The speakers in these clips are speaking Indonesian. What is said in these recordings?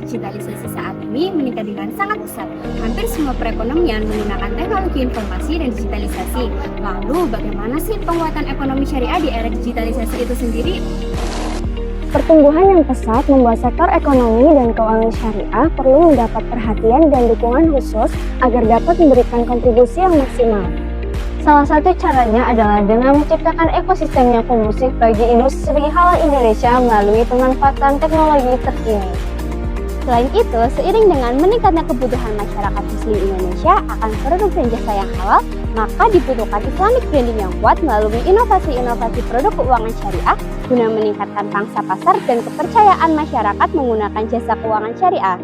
digitalisasi saat ini meningkat dengan sangat pesat. Hampir semua perekonomian menggunakan teknologi informasi dan digitalisasi. Lalu, bagaimana sih penguatan ekonomi syariah di era digitalisasi itu sendiri? Pertumbuhan yang pesat membuat sektor ekonomi dan keuangan syariah perlu mendapat perhatian dan dukungan khusus agar dapat memberikan kontribusi yang maksimal. Salah satu caranya adalah dengan menciptakan ekosistem yang kondusif bagi industri halal Indonesia melalui pemanfaatan teknologi terkini. Selain itu, seiring dengan meningkatnya kebutuhan masyarakat Muslim Indonesia akan produk dan jasa yang halal, maka dibutuhkan Islamic branding yang kuat melalui inovasi-inovasi produk keuangan syariah guna meningkatkan pangsa pasar dan kepercayaan masyarakat menggunakan jasa keuangan syariah.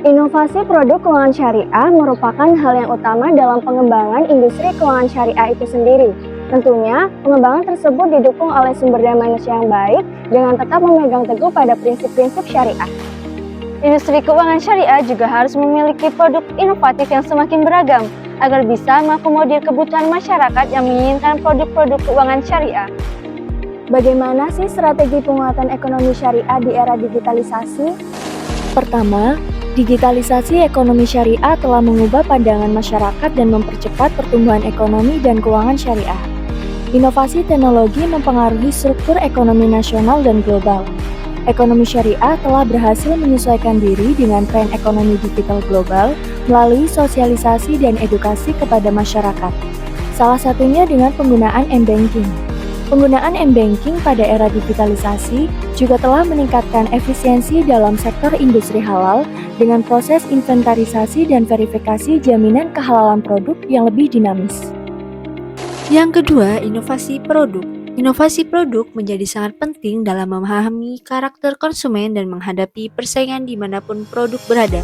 Inovasi produk keuangan syariah merupakan hal yang utama dalam pengembangan industri keuangan syariah itu sendiri. Tentunya, pengembangan tersebut didukung oleh sumber daya manusia yang baik dengan tetap memegang teguh pada prinsip-prinsip syariah. Industri keuangan syariah juga harus memiliki produk inovatif yang semakin beragam agar bisa mengakomodir kebutuhan masyarakat yang menginginkan produk-produk keuangan syariah. Bagaimana sih strategi penguatan ekonomi syariah di era digitalisasi? Pertama, digitalisasi ekonomi syariah telah mengubah pandangan masyarakat dan mempercepat pertumbuhan ekonomi dan keuangan syariah. Inovasi teknologi mempengaruhi struktur ekonomi nasional dan global. Ekonomi syariah telah berhasil menyesuaikan diri dengan tren ekonomi digital global melalui sosialisasi dan edukasi kepada masyarakat. Salah satunya dengan penggunaan m-banking. Penggunaan m-banking pada era digitalisasi juga telah meningkatkan efisiensi dalam sektor industri halal dengan proses inventarisasi dan verifikasi jaminan kehalalan produk yang lebih dinamis. Yang kedua, inovasi produk. Inovasi produk menjadi sangat penting dalam memahami karakter konsumen dan menghadapi persaingan dimanapun produk berada.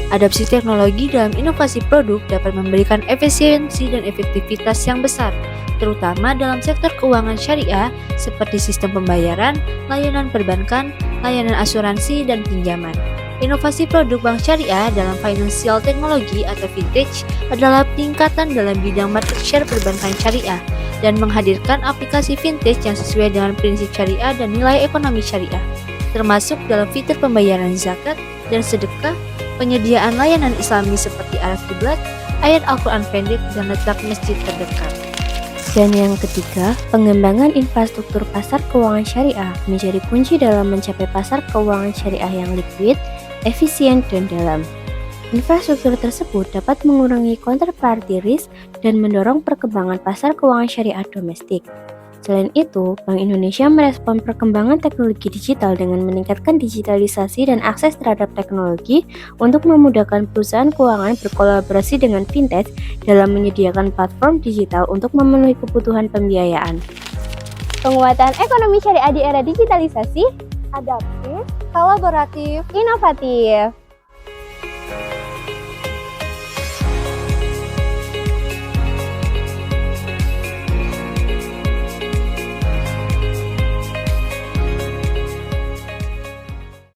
Adopsi teknologi dalam inovasi produk dapat memberikan efisiensi dan efektivitas yang besar, terutama dalam sektor keuangan syariah seperti sistem pembayaran, layanan perbankan, layanan asuransi, dan pinjaman. Inovasi produk bank syariah dalam financial technology atau vintage adalah peningkatan dalam bidang market share perbankan syariah dan menghadirkan aplikasi vintage yang sesuai dengan prinsip syariah dan nilai ekonomi syariah, termasuk dalam fitur pembayaran zakat dan sedekah, penyediaan layanan islami seperti arah kiblat, ayat Al-Quran pendek, dan letak masjid terdekat. Dan yang ketiga, pengembangan infrastruktur pasar keuangan syariah menjadi kunci dalam mencapai pasar keuangan syariah yang liquid, efisien, dan dalam. Infrastruktur tersebut dapat mengurangi counterparty risk dan mendorong perkembangan pasar keuangan syariah domestik. Selain itu, Bank Indonesia merespon perkembangan teknologi digital dengan meningkatkan digitalisasi dan akses terhadap teknologi untuk memudahkan perusahaan keuangan berkolaborasi dengan fintech dalam menyediakan platform digital untuk memenuhi kebutuhan pembiayaan. Penguatan ekonomi syariah di era digitalisasi, Adaptif, kolaboratif, inovatif.